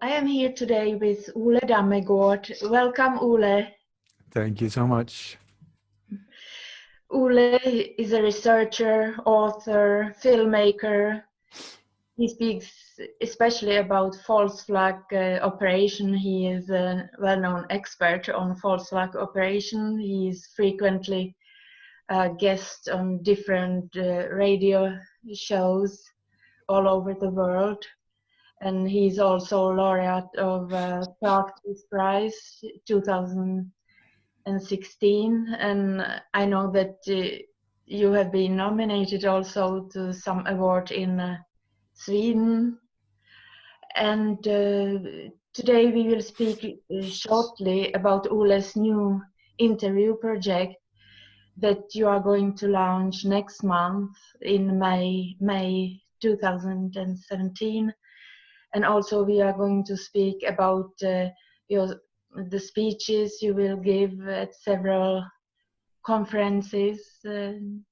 I am here today with Ole Dammegard. Welcome, Ole. Thank you so much. Ole is a researcher, author, filmmaker. He speaks especially about false flag operation. He is a well-known expert on false flag operation. He is frequently a guest on different radio shows all over the world. And he's also laureate of Shark Prize 2016. And I know that you have been nominated also to some award in Sweden. And today we will speak shortly about Ole's new interview project that you are going to launch next month in May 2017. And also we are going to speak about the speeches you will give at several conferences in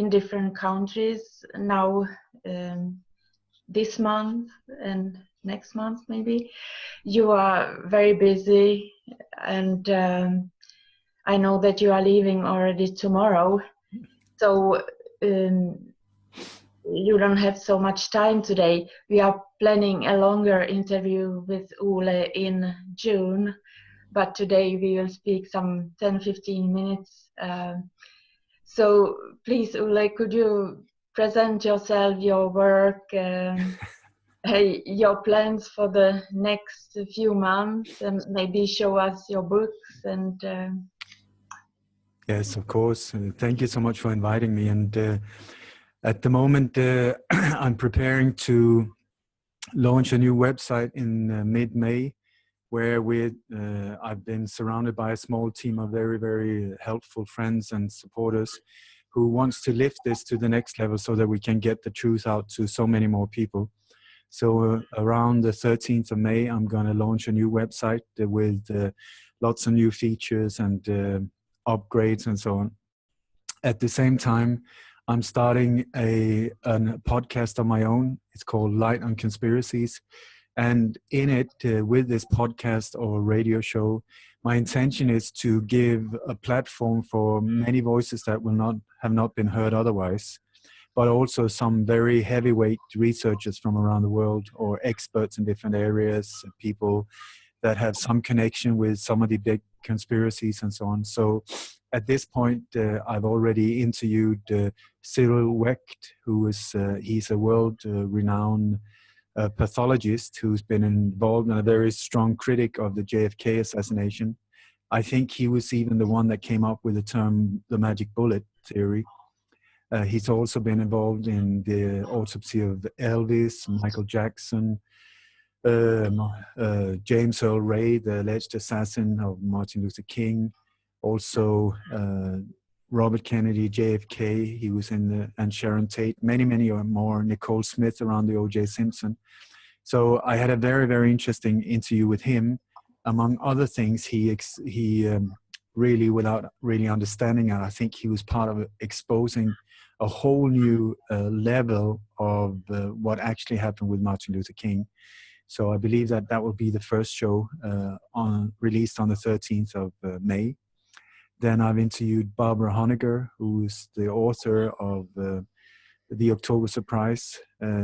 different countries now, this month and next month maybe. You are very busy, and I know that you are leaving already tomorrow, so you don't have so much time today. We are planning a longer interview with Ole in June, but today we will speak some 10-15 minutes. So please, Ole, could you present yourself, your work, your plans for the next few months, and maybe show us your books and Yes, of course. Thank you so much for inviting me. And at the moment, I'm preparing to launch a new website in mid-May, where I've been surrounded by a small team of very, very helpful friends and supporters who wants to lift this to the next level so that we can get the truth out to so many more people. So around the 13th of May, I'm going to launch a new website with lots of new features and upgrades and so on. At the same time, I'm starting a podcast of my own. It's called Light on Conspiracies. And in it, with this podcast or radio show, my intention is to give a platform for many voices that have not been heard otherwise, but also some very heavyweight researchers from around the world or experts in different areas, people that have some connection with some of the big conspiracies and so on. So at this point, I've already interviewed Cyril Wecht, he's a world-renowned pathologist who's been involved and a very strong critic of the JFK assassination. I think he was even the one that came up with the term the magic bullet theory. He's also been involved in the autopsy of Elvis, Michael Jackson, James Earl Ray, the alleged assassin of Martin Luther King, also Robert Kennedy, JFK, he was and Sharon Tate, many more, Nicole Smith around the O.J. Simpson. So I had a very, very interesting interview with him. Among other things, he really, without really understanding it, I think he was part of exposing a whole new level of what actually happened with Martin Luther King. So I believe that will be the first show released on the 13th of May. Then I've interviewed Barbara Honegger, who is the author of the October Surprise.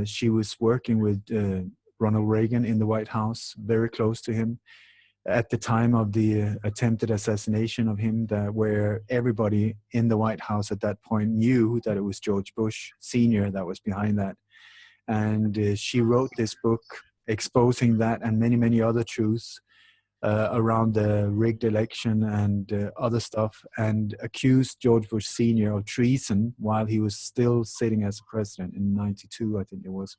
She was working with Ronald Reagan in the White House, very close to him, at the time of the attempted assassination of him, where everybody in the White House at that point knew that it was George Bush Sr. that was behind that. And she wrote this book exposing that and many other truths around the rigged election and other stuff, and accused George Bush Sr. of treason while he was still sitting as president in '92, I think it was.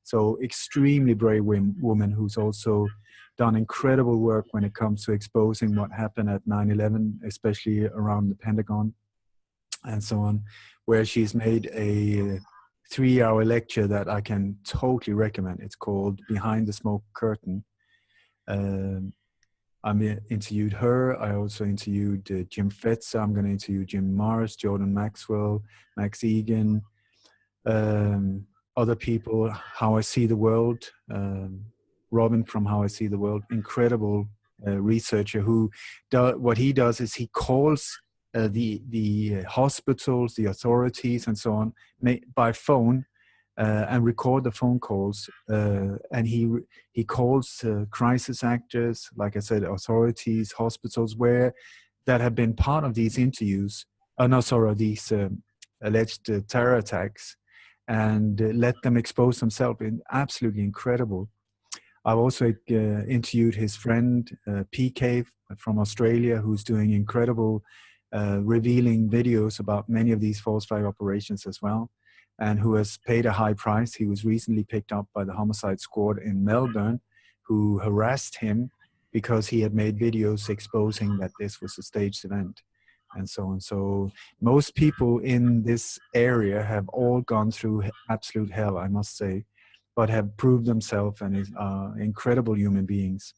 So extremely brave woman who's also done incredible work when it comes to exposing what happened at 9/11, especially around the Pentagon and so on, where she's made a 3-hour lecture that I can totally recommend. It's called Behind the Smoke Curtain. I interviewed her. I also interviewed Jim Fetzer. I'm going to interview Jim Morris, Jordan Maxwell, Max Egan, other people, how I see the world, Robin from How I See the World, incredible researcher who what he does is he calls the hospitals, the authorities, and so on by phone and record the phone calls. And he calls crisis actors, like I said, authorities, hospitals, that have been part of these interviews. These alleged terror attacks, and let them expose themselves. Absolutely incredible. I've also interviewed his friend PK from Australia, who's doing incredible revealing videos about many of these false flag operations as well, and who has paid a high price. He was recently picked up by the homicide squad in Melbourne, who harassed him because he had made videos exposing that this was a staged event, and so on. So most people in this area have all gone through absolute hell, I must say, but have proved themselves and are incredible human beings.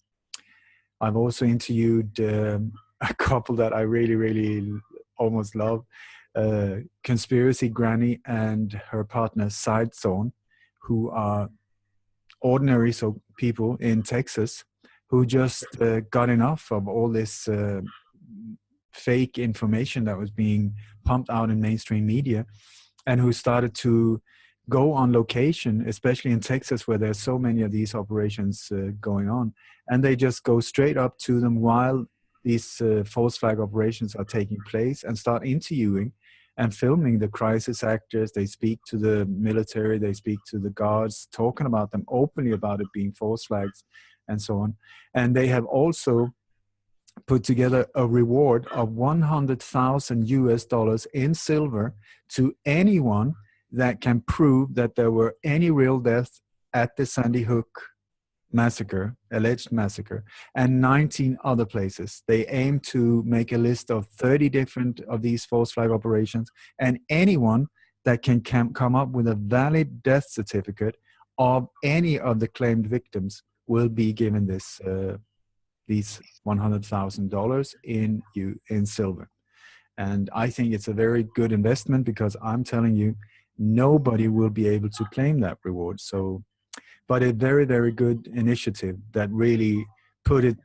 I've also interviewed a couple that I really, really almost love, Conspiracy Granny and her partner Side Zone, who are ordinary people in Texas who just got enough of all this fake information that was being pumped out in mainstream media, and who started to go on location, especially in Texas, where there's so many of these operations going on, and they just go straight up to them while these false flag operations are taking place and start interviewing and filming the crisis actors. They speak to the military, they speak to the guards, talking about them openly about it being false flags and so on. And they have also put together a reward of $100,000 in silver to anyone that can prove that there were any real deaths at the Sandy Hook massacre, alleged massacre, and 19 other places. They aim to make a list of 30 different of these false flag operations, and anyone that can come up with a valid death certificate of any of the claimed victims will be given this these $100,000 in silver. And I think it's a very good investment, because I'm telling you, nobody will be able to claim that reward. So, but a very, very good initiative that really put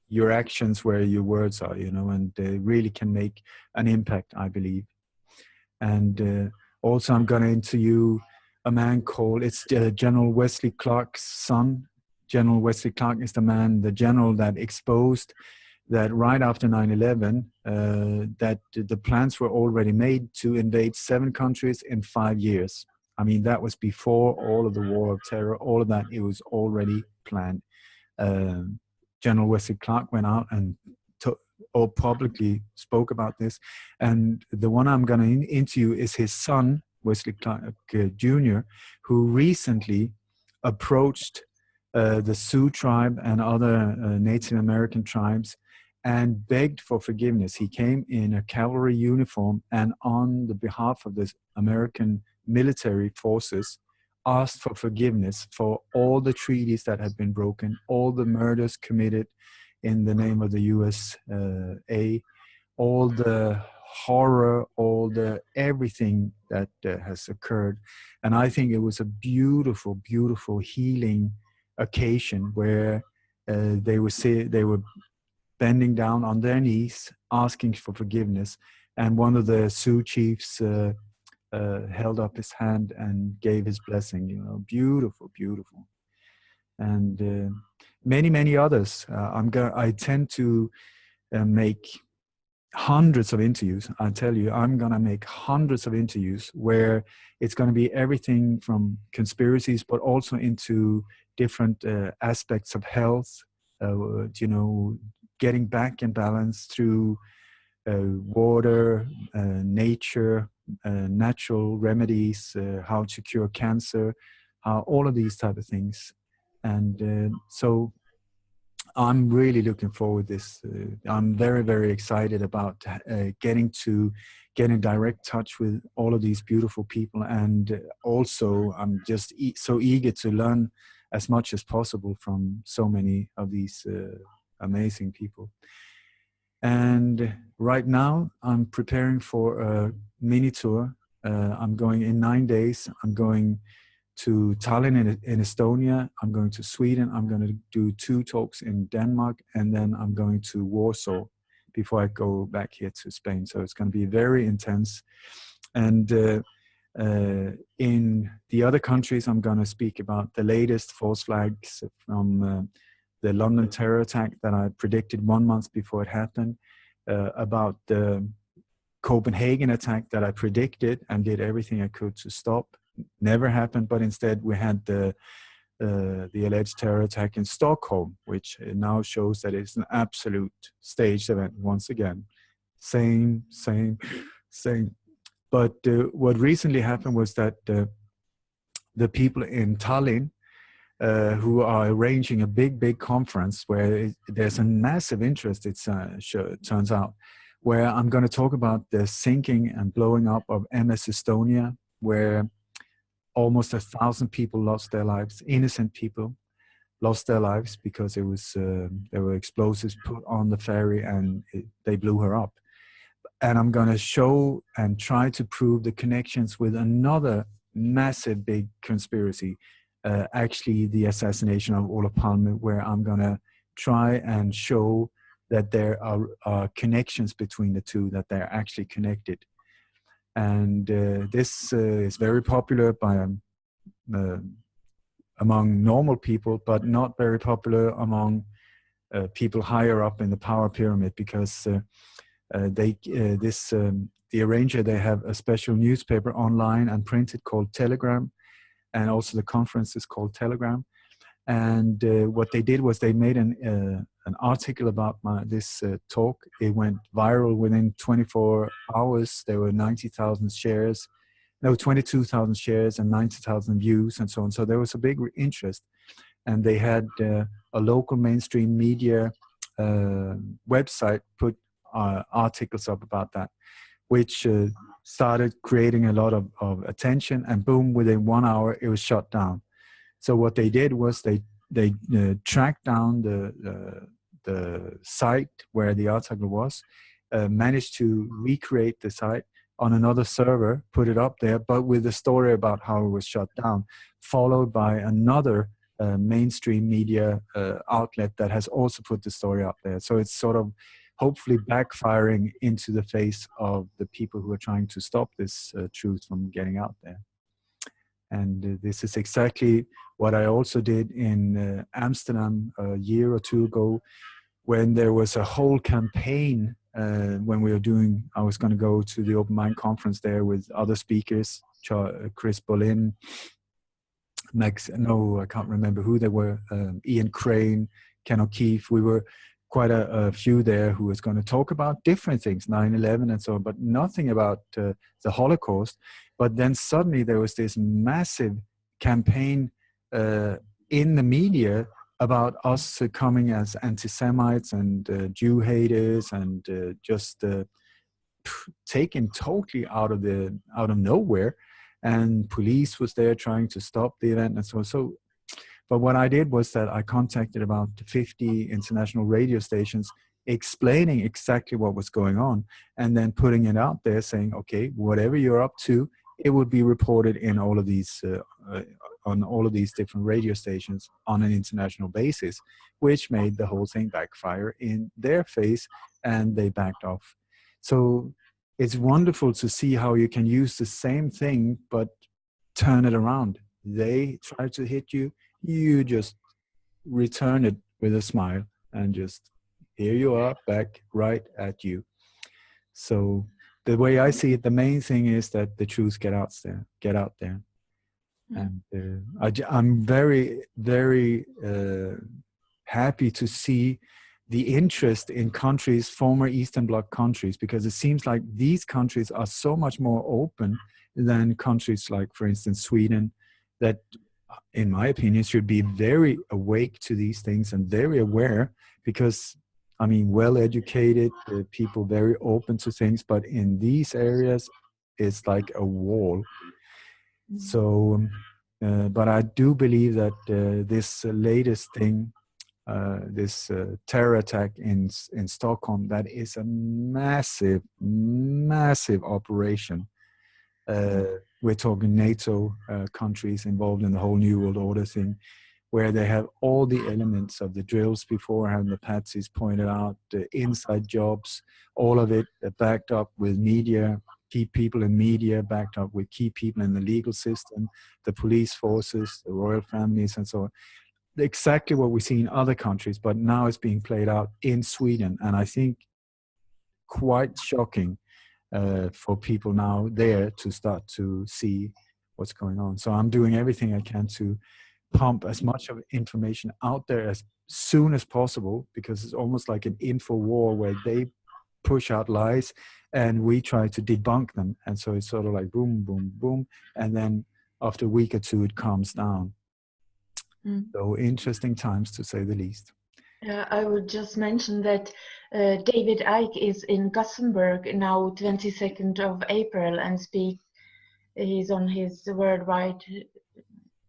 your actions where your words are, you know, and they really can make an impact, I believe. And also I'm going to interview a man called, it's General Wesley Clark's son. General Wesley Clark is the general that exposed that right after 9/11, that the plans were already made to invade 7 countries in 5 years. I mean, that was before all of the war of terror, all of that, it was already planned. General Wesley Clark went out and or publicly spoke about this. And the one I'm going to interview is his son, Wesley Clark Jr., who recently approached the Sioux tribe and other Native American tribes and begged for forgiveness. He came in a cavalry uniform and on the behalf of the American military forces asked for forgiveness for all the treaties that had been broken, all the murders committed in the name of the USA, all the horror, all the everything that has occurred. And I think it was a beautiful, beautiful healing occasion where they were bending down on their knees, asking for forgiveness. And one of the Sioux chiefs held up his hand and gave his blessing. You know, beautiful, beautiful. And many, many others. I tend to make hundreds of interviews. I tell you, I'm gonna make hundreds of interviews where it's gonna be everything from conspiracies, but also into different aspects of health, you know, getting back in balance through water, nature, natural remedies, how to cure cancer, all of these type of things. And so I'm really looking forward to this. I'm very, very excited about getting in direct touch with all of these beautiful people. And also I'm just so eager to learn as much as possible from so many of these amazing people. And right now I'm preparing for a mini tour. I'm going in 9 days. I'm going to Tallinn in Estonia. I'm going to Sweden. I'm going to do 2 talks in Denmark, and then I'm going to Warsaw before I go back here to Spain. So it's going to be very intense. And in the other countries, I'm going to speak about the latest false flags from the London terror attack that I predicted 1 month before it happened, about the Copenhagen attack that I predicted and did everything I could to stop. Never happened, but instead we had the alleged terror attack in Stockholm, which now shows that it's an absolute staged event once again. Same. But what recently happened was that the people in Tallinn who are arranging a big conference where there's a massive interest, it turns out, where I'm going to talk about the sinking and blowing up of MS Estonia, where almost 1,000 people lost their lives, innocent people lost their lives because it was there were explosives put on the ferry and they blew her up. And I'm going to show and try to prove the connections with another massive big conspiracy, actually the assassination of Ole Palme, where I'm going to try and show that there are connections between the two, that they're actually connected. And this is very popular by among normal people, but not very popular among people higher up in the power pyramid, because the arranger, they have a special newspaper online and printed called Telegram, and also the conference is called Telegram. And what they did was they made an article about this talk. It went viral within 24 hours. There were 22,000 shares and 90,000 views and so on. So there was a big interest. And they had a local mainstream media website put articles up about that, which started creating a lot of attention, and boom, within 1 hour, it was shut down. So what they did was they tracked down the site where the article was, managed to recreate the site on another server, put it up there, but with a story about how it was shut down, followed by another mainstream media outlet that has also put the story up there. So it's sort of hopefully backfiring into the face of the people who are trying to stop this truth from getting out there. And this is exactly what I also did in Amsterdam a year or 2 ago, when there was a whole campaign when we were doing, I was going to go to the Open Mind conference there with other speakers, Chris Boleyn, I can't remember who they were, Ian Crane, Ken O'Keefe. We were quite a few there who was going to talk about different things, 9/11 and so on, but nothing about the Holocaust. But then suddenly there was this massive campaign in the media about us coming as anti-Semites and Jew haters, and just taken totally out of nowhere. And police was there trying to stop the event and so on. So, but what I did was that I contacted about 50 international radio stations, explaining exactly what was going on, and then putting it out there saying, okay, whatever you're up to, it would be reported in all of these on all of these different radio stations on an international basis, which made the whole thing backfire in their face, and they backed off. So it's wonderful to see how you can use the same thing but turn it around. They try to hit you, you just return it with a smile, and just here you are back right at you. So the way I see it, the main thing is that the truth get out there. And I'm very, very happy to see the interest in countries, former Eastern Bloc countries, because it seems like these countries are so much more open than countries like, for instance, Sweden, that, in my opinion, should be very awake to these things and very aware, because, I mean, well-educated people, very open to things, but in these areas, it's like a wall. So, but I do believe that this latest thing, this terror attack in Stockholm, that is a massive, massive operation. we're talking NATO countries involved in the whole New World Order thing, where they have all the elements of the drills beforehand, the patsies pointed out, the inside jobs, all of it backed up with media, key people in media, backed up with key people in the legal system, the police forces, the royal families, and so on. Exactly what we see in other countries, but now it's being played out in Sweden. And I think quite shocking for people now there to start to see what's going on. So I'm doing everything I can to pump as much of information out there as soon as possible, because it's almost like an info war where they push out lies and we try to debunk them. And so it's sort of like boom, boom, boom. And then after a week or two, it calms down. So interesting times, to say the least. Yeah, I would just mention that David Icke is in Gothenburg now, 22nd of April, and he's on his worldwide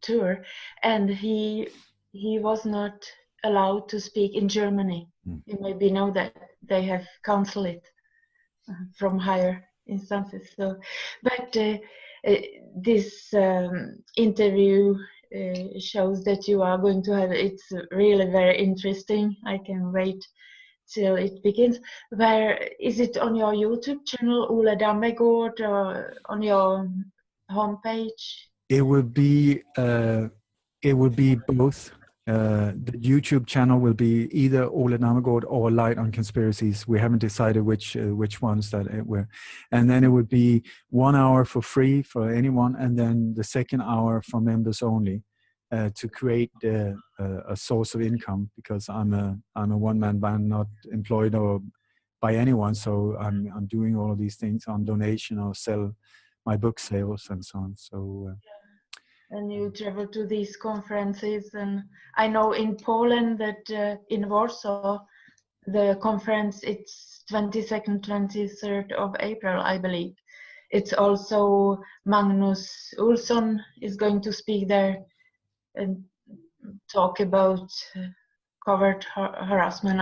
tour, and he was not allowed to speak in Germany. You maybe know that they have canceled it from higher instances. So, but this interview shows that you are going to have, it's really very interesting. I can wait till it begins. Where is it? On your YouTube channel, Ole Dammegård, or on your homepage? It would be both. The YouTube channel will be either Ole Dammegård or Light on Conspiracies. We haven't decided which ones that it were. And then it would be 1 hour for free for anyone, and then the second hour for members only, to create a source of income, because I'm a one-man band, not employed or by anyone. So I'm doing all of these things on donation or sell my book sales and so on. So. And you travel to these conferences, and I know in Poland that in Warsaw, the conference, it's 22nd, 23rd of April, I believe. It's also Magnus Olsson is going to speak there and talk about covert harassment,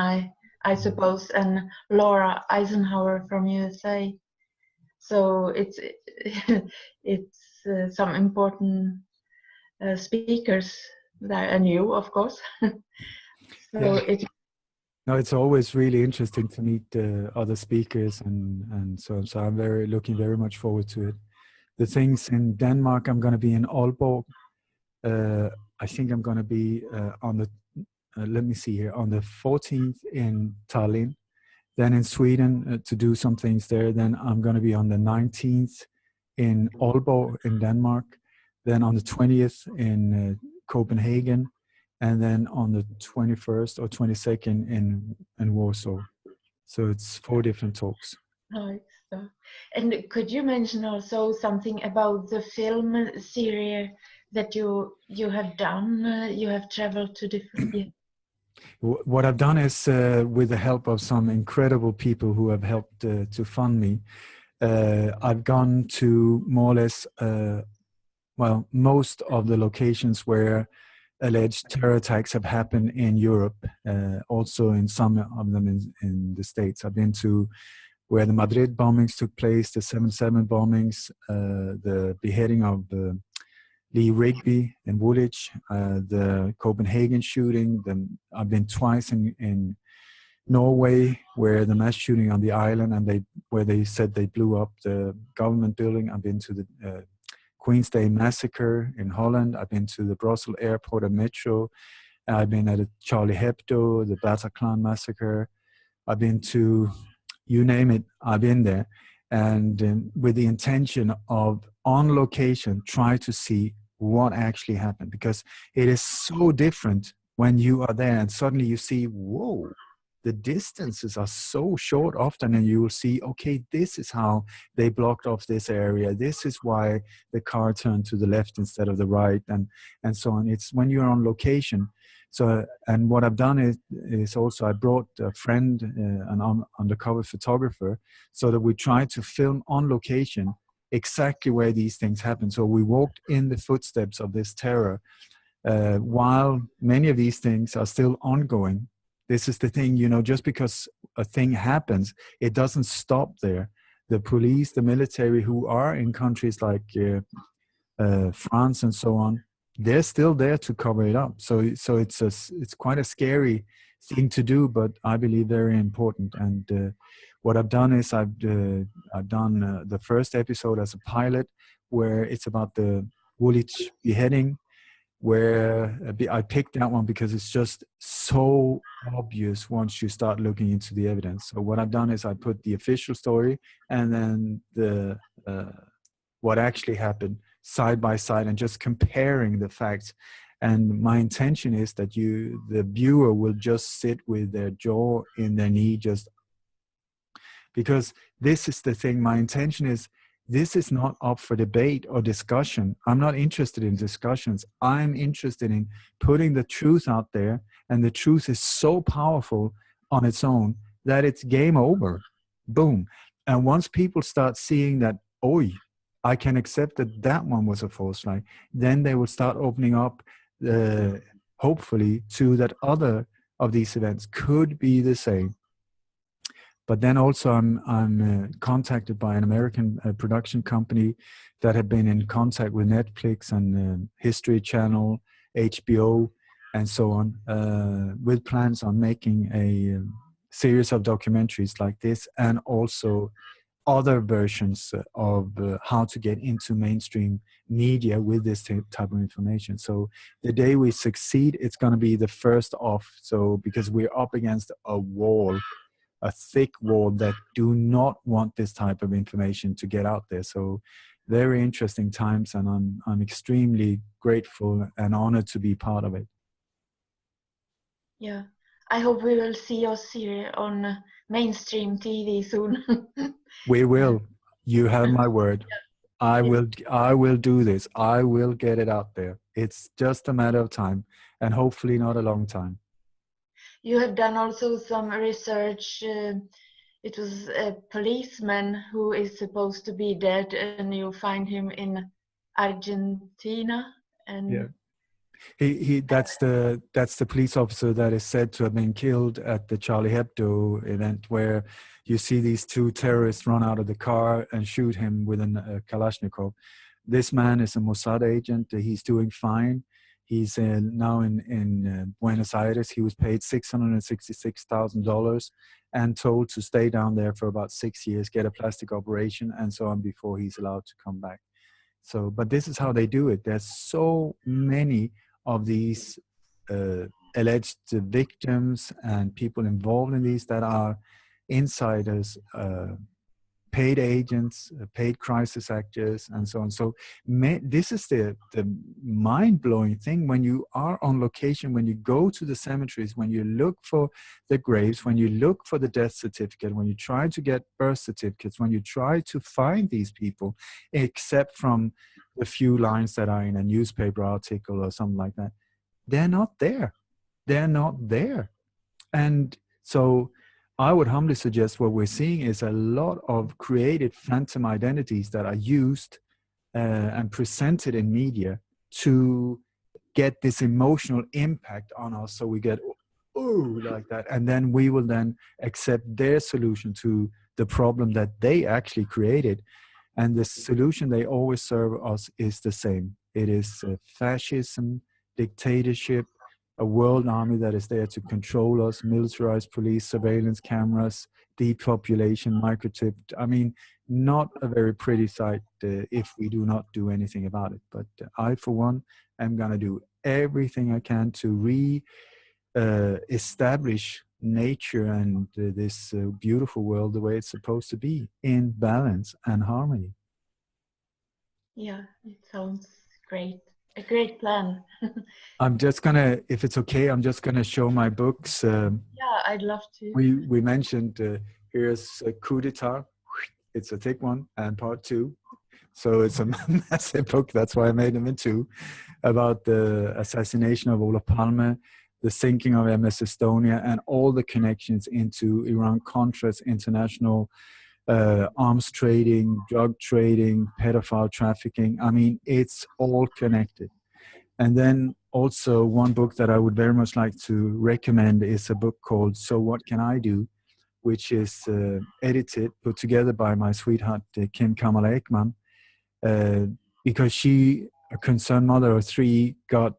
I suppose, and Laura Eisenhower from USA. So it's some important speakers there, and you, of course. So yeah. No, it's always really interesting to meet other speakers, and so I'm looking very much forward to it. The things in Denmark, I'm going to be in Aalborg. I think I'm going to be on the let me see here, on the 14th in Tallinn. Then in Sweden to do some things there. Then I'm going to be on the 19th in Aalborg in Denmark. Then on the 20th in Copenhagen, and then on the 21st or 22nd in Warsaw. So it's 4 different talks. Nice. And could you mention also something about the film series that you have done? You have traveled to different. What I've done is, with the help of some incredible people who have helped to fund me, I've gone to more or less, most of the locations where alleged terror attacks have happened in Europe, also in some of them in the States. I've been to where the Madrid bombings took place, the 7/7 bombings, the beheading of Lee Rigby in Woolwich, the Copenhagen shooting. I've been twice in Norway, where the mass shooting on the island, and where they said they blew up the government building. I've been to the Queen's Day massacre in Holland. I've been to the Brussels airport and metro. I've been at Charlie Hebdo, the Bataclan massacre. I've been to, you name it, I've been there. And with the intention of, on location, try to see what actually happened, because it is so different when you are there and suddenly you see, whoa, the distances are so short often, and you will see, okay, this is how they blocked off this area. This is why the car turned to the left instead of the right, and so on. It's when you're on location. So, and what I've done is also I brought a friend, an undercover photographer, so that we try to film on location exactly where these things happen. So we walked in the footsteps of this terror, while many of these things are still ongoing. This is the thing, just because a thing happens, it doesn't stop there. the police, the military who are in countries like France and so on, they're still there to cover it up. So it's quite a scary thing to do, but I believe very important. And what I've done is I've done the first episode as a pilot, where it's about the Woolwich beheading, where I picked that one because it's just so obvious once you start looking into the evidence. So what I've done is I put the official story and then the what actually happened side by side, and just comparing the facts. And my intention is that the viewer will just sit with their jaw in their knee, just because this is the thing. My intention is, this is not up for debate or discussion. I'm not interested in discussions. I'm interested in putting the truth out there, and the truth is so powerful on its own that it's game over. Boom. And once people start seeing that, oh, I can accept that that one was a false flag, then they will start opening up, hopefully, to that other of these events could be the same. But then also I'm contacted by an American production company that have been in contact with Netflix and History Channel, HBO, and so on, with plans on making a series of documentaries like this, and also other versions of how to get into mainstream media with this type of information. So the day we succeed, it's going to be the first off. So because we're up against a wall, a thick wall that do not want this type of information to get out there. So very interesting times, and I'm extremely grateful and honored to be part of it. Yeah, I hope we will see your series on mainstream TV soon. We will. You have my word. Yeah. I will do this. I will get it out there. It's just a matter of time, and hopefully not a long time. You have done also some research. It was a policeman who is supposed to be dead, and you find him in Argentina. And yeah, that's the police officer that is said to have been killed at the Charlie Hebdo event, where you see these two terrorists run out of the car and shoot him with a Kalashnikov. This man is a Mossad agent. He's doing fine. He's now in Buenos Aires. He was paid $666,000 and told to stay down there for about 6 years, get a plastic operation, and so on before he's allowed to come back. So, but this is how they do it. There's so many of these alleged victims and people involved in these that are insiders, paid agents, paid crisis actors, and so on. So this is the mind-blowing thing. When you are on location, when you go to the cemeteries, when you look for the graves, when you look for the death certificate, when you try to get birth certificates, when you try to find these people, except from the few lines that are in a newspaper article or something like that, they're not there. They're not there. And so I would humbly suggest what we're seeing is a lot of created phantom identities that are used and presented in media to get this emotional impact on us. So we get, oh, like that. And then we will then accept their solution to the problem that they actually created. And the solution they always serve us is the same. It is fascism, dictatorship, a world army that is there to control us, militarized police, surveillance cameras, depopulation, microchipped. I mean, not a very pretty sight if we do not do anything about it. But I, for one, am going to do everything I can to establish nature and this beautiful world the way it's supposed to be, in balance and harmony. Yeah, it sounds great. A great plan. I'm just gonna, if it's okay, I'm just gonna show my books. Yeah, I'd love to. We mentioned here's a coup d'etat. It's a thick one, and part 2. So it's a massive book. That's why I made them in 2, about the assassination of Olof Palme, the sinking of MS Estonia, and all the connections into Iran-Contra's international arms trading, drug trading, pedophile trafficking. I mean, it's all connected. And then also one book that I would very much like to recommend is a book called So What Can I Do?, which is edited, put together by my sweetheart, Kim Kamala Ekman, because she, a concerned mother of three, got,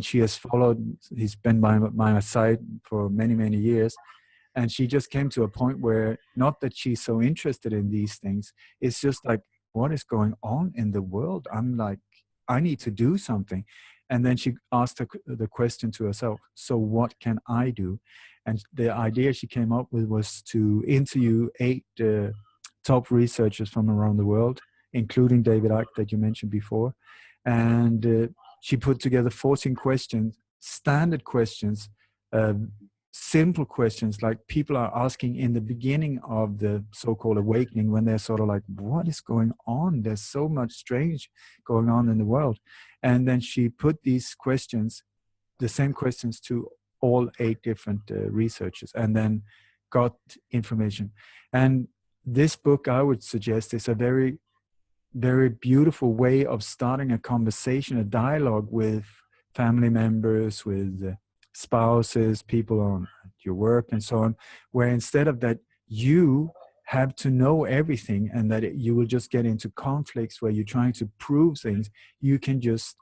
she has followed, he's been by my side for many, many years. And she just came to a point where, not that she's so interested in these things, it's just like, what is going on in the world? I'm like, I need to do something. And then she asked the question to herself, so what can I do? And the idea she came up with was to interview 8 top researchers from around the world, including David Icke that you mentioned before. And she put together 14 questions, standard questions, simple questions like people are asking in the beginning of the so-called awakening, when they're sort of like, what is going on? There's so much strange going on in the world. And then she put these questions, the same questions, to all 8 different researchers, and then got information. And this book, I would suggest, is a very, very beautiful way of starting a conversation, a dialogue with family members, with spouses, people on your work and so on, where instead of that you have to know everything and that you will just get into conflicts where you're trying to prove things, you can just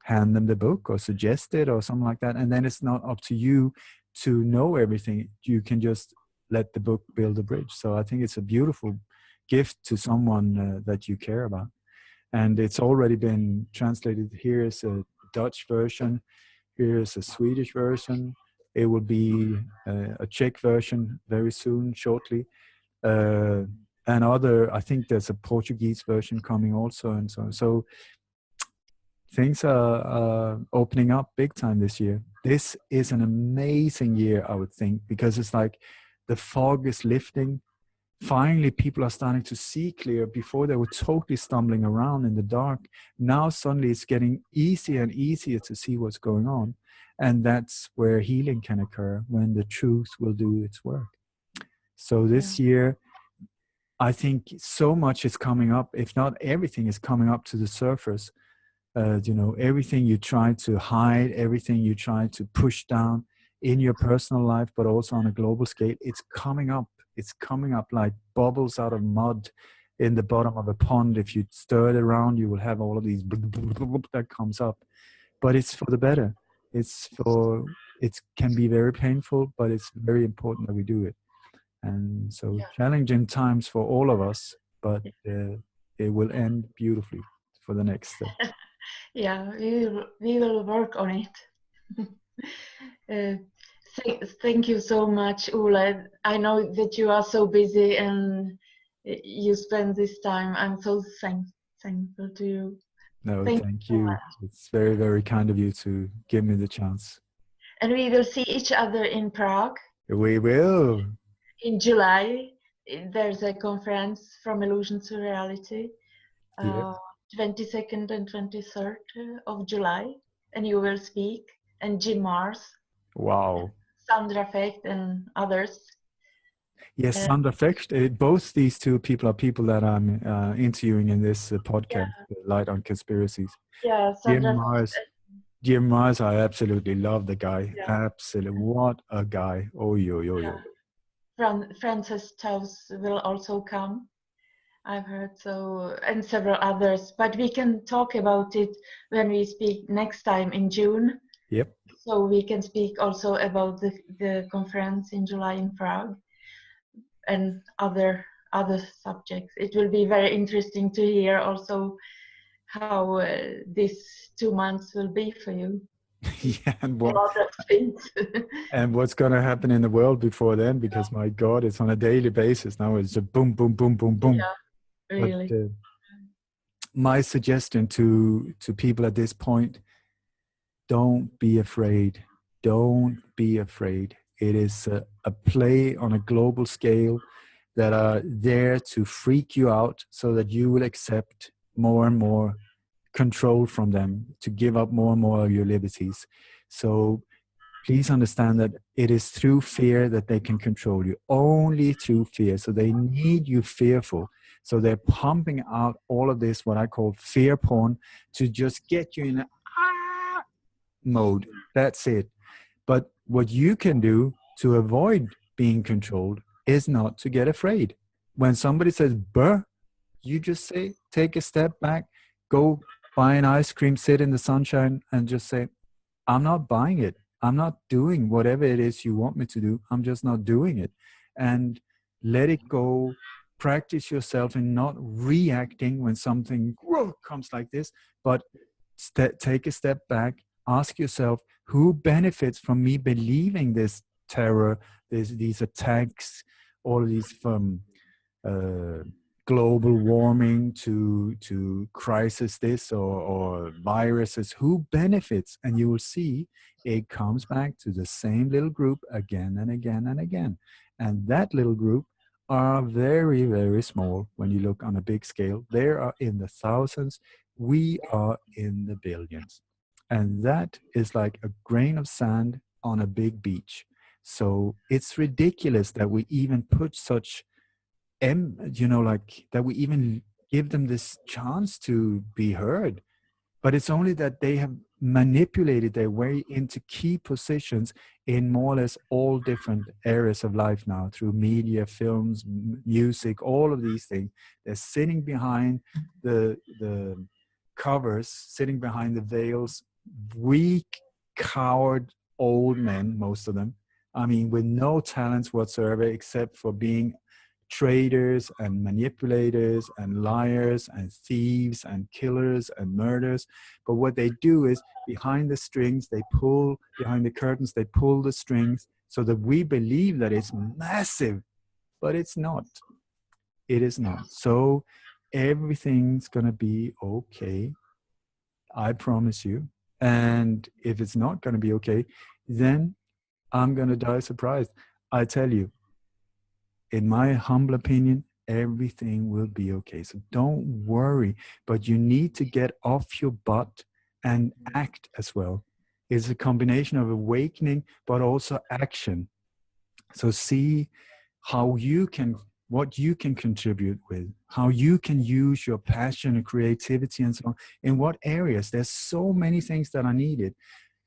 hand them the book or suggest it or something like that, and then it's not up to you to know everything. You can just let the book build a bridge. So I think it's a beautiful gift to someone that you care about. And it's already been translated. Here's a Dutch version, here's a Swedish version. It will be a Czech version very soon, shortly. And I think there's a Portuguese version coming also, and so on. So things are opening up big time this year. This is an amazing year, I would think, because it's like the fog is lifting. Finally, people are starting to see clear. Before, they were totally stumbling around in the dark. Now, suddenly, it's getting easier and easier to see what's going on. And that's where healing can occur, when the truth will do its work. So this year, I think so much is coming up, if not everything is coming up to the surface. Everything you try to hide, everything you try to push down in your personal life, but also on a global scale, it's coming up. It's coming up like bubbles out of mud in the bottom of a pond. If you stir it around, you will have all of these that comes up. But it's for the better. It can be very painful, but it's very important that we do it. And so challenging times for all of us, but it will end beautifully for the next step. Yeah, we will work on it. Thank you so much, Ole. I know that you are so busy and you spend this time. I'm so thankful to you. No, thank you. It's very, very kind of you to give me the chance. And we will see each other in Prague. We will. In July, there's a conference From Illusion to Reality. 22nd and 23rd of July, and you will speak, and Jim Mars. Wow. Sandra Fecht and others. Yes, Sandra Fecht. Both these two people are people that I'm interviewing in this podcast, Light on Conspiracies. Yeah, Jim Mars, I absolutely love the guy. Yeah. Absolutely. What a guy. Oh, yo. Frances Taus will also come, I've heard, so, and several others. But we can talk about it when we speak next time in June. Yep. So we can speak also about the conference in July in Prague and other subjects. It will be very interesting to hear also how these 2 months will be for you. Yeah, and a lot of things. And what's going to happen in the world before then? Because my God, it's on a daily basis now. It's just boom, boom, boom, boom, boom. Yeah, really. But, my suggestion to people at this point: don't be afraid. Don't be afraid. It is a play on a global scale that are there to freak you out so that you will accept more and more control from them, to give up more and more of your liberties. So please understand that it is through fear that they can control you, only through fear. So they need you fearful. So they're pumping out all of this, what I call fear porn, to just get you in a mode. That's it. But what you can do to avoid being controlled is not to get afraid. When somebody says, "Brr," you just say, take a step back, go buy an ice cream, sit in the sunshine, and just say, I'm not buying it. I'm not doing whatever it is you want me to do. I'm just not doing it. And let it go. Practice yourself in not reacting when something comes like this, but take a step back, ask yourself, who benefits from me believing this terror, these attacks, all of these from global warming to crisis this or viruses, who benefits? And you will see it comes back to the same little group again and again and again. And that little group are very, very small when you look on a big scale. They are in the thousands. We are in the billions. And that is like a grain of sand on a big beach. So it's ridiculous that we even put such like that we even give them this chance to be heard. But it's only that they have manipulated their way into key positions in more or less all different areas of life now, through media, films, music, all of these things. They're sitting behind the covers, sitting behind the veils, weak, coward old men, most of them. I mean, with no talents whatsoever except for being traitors and manipulators and liars and thieves and killers and murderers. But what they do is, behind the strings, they pull, behind the curtains, they pull the strings so that we believe that it's massive, but it's not. It is not. So everything's gonna be okay, I promise you. And if it's not gonna be okay, then I'm gonna die surprised. I tell you, in my humble opinion, everything will be okay. So don't worry, but you need to get off your butt and act as well. It's a combination of awakening, but also action. So see how you can, what you can contribute with, how you can use your passion and creativity and so on. In what areas? There's so many things that are needed.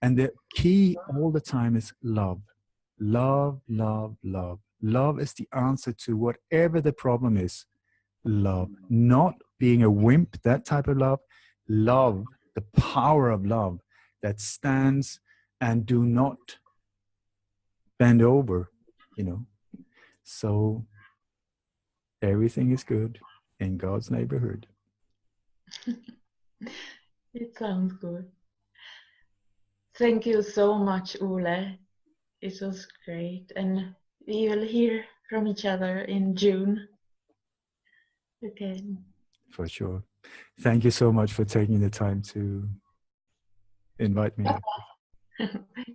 And the key all the time is love. Love, love, love. Love is the answer to whatever the problem is. Love. Not being a wimp, that type of love. Love, the power of love that stands and do not bend over, So everything is good in God's neighborhood. It sounds good. Thank you so much, Ole. It was great. And we will hear from each other in June. Okay. For sure. Thank you so much for taking the time to invite me.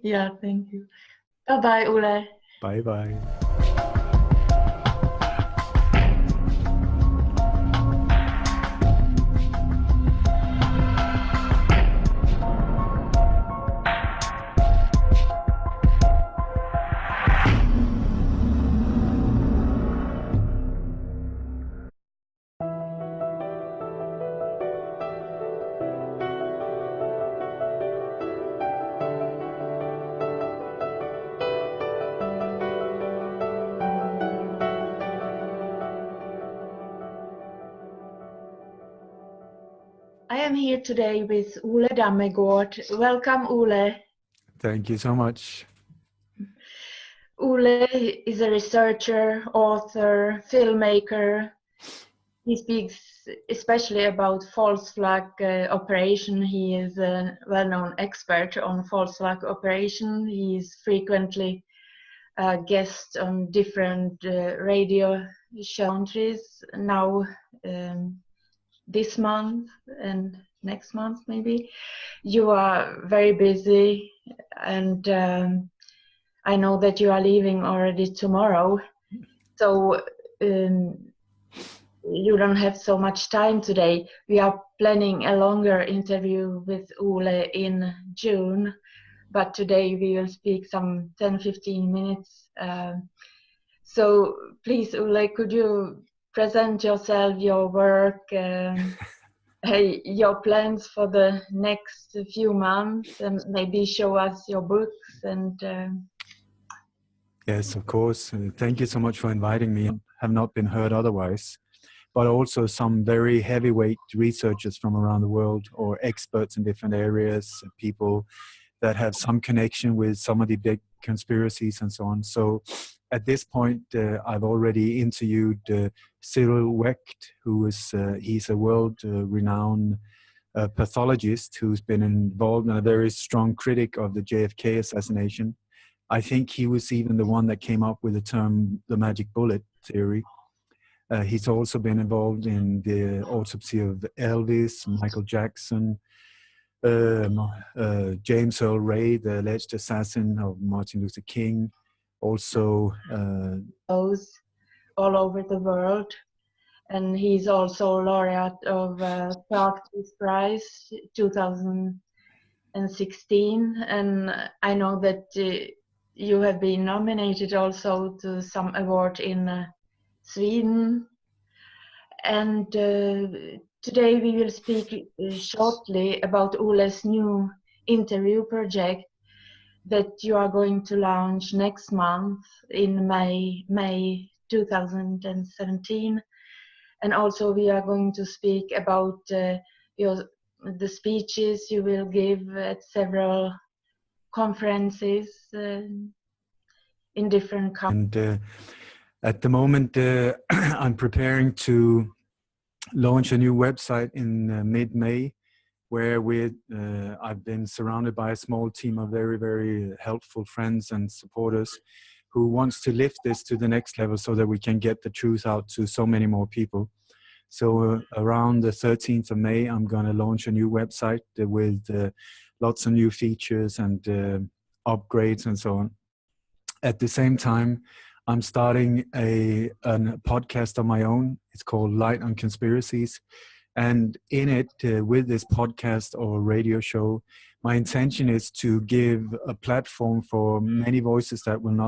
Yeah, thank you. Bye-bye, Ole. Bye-bye. I am here today with Ole Dammegård. Welcome, Ole. Thank you so much. Ole is a researcher, author, filmmaker. He speaks especially about false flag operation. He is a well-known expert on false flag operation. He is frequently a guest on different radio shows now. This month and next month maybe. You are very busy, and I know that you are leaving already tomorrow, so you don't have so much time today. We are planning a longer interview with Ole in June, but today we will speak some 10-15 minutes. So please, Ole, could you present yourself, your work, your plans for the next few months, and maybe show us your books and Yes, of course. Thank you so much for inviting me. I have not been heard otherwise, but also some very heavyweight researchers from around the world or experts in different areas, people that have some connection with some of the big conspiracies and so on. So at this point, I've already interviewed Cyril Wecht, he's a world renowned pathologist who's been involved and a very strong critic of the JFK assassination. I think he was even the one that came up with the term the magic bullet theory. He's also been involved in the autopsy of Elvis, Michael Jackson, James Earl Ray, the alleged assassin of Martin Luther King. Also, those all over the world. And he's also laureate of Peace Prize 2016. And I know that you have been nominated also to some award in Sweden. And today we will speak shortly about Ole's new interview project that you are going to launch next month in May 2017. And also we are going to speak about the speeches you will give at several conferences in different countries. And at the moment, I'm preparing to launch a new website in mid-May, where I've been surrounded by a small team of very, very helpful friends and supporters who wants to lift this to the next level so that we can get the truth out to so many more people. So around the 13th of May, I'm going to launch a new website with lots of new features and upgrades and so on. At the same time, I'm starting a podcast of my own. It's called Light on Conspiracies. And in it, with this podcast or radio show, my intention is to give a platform for many voices that will not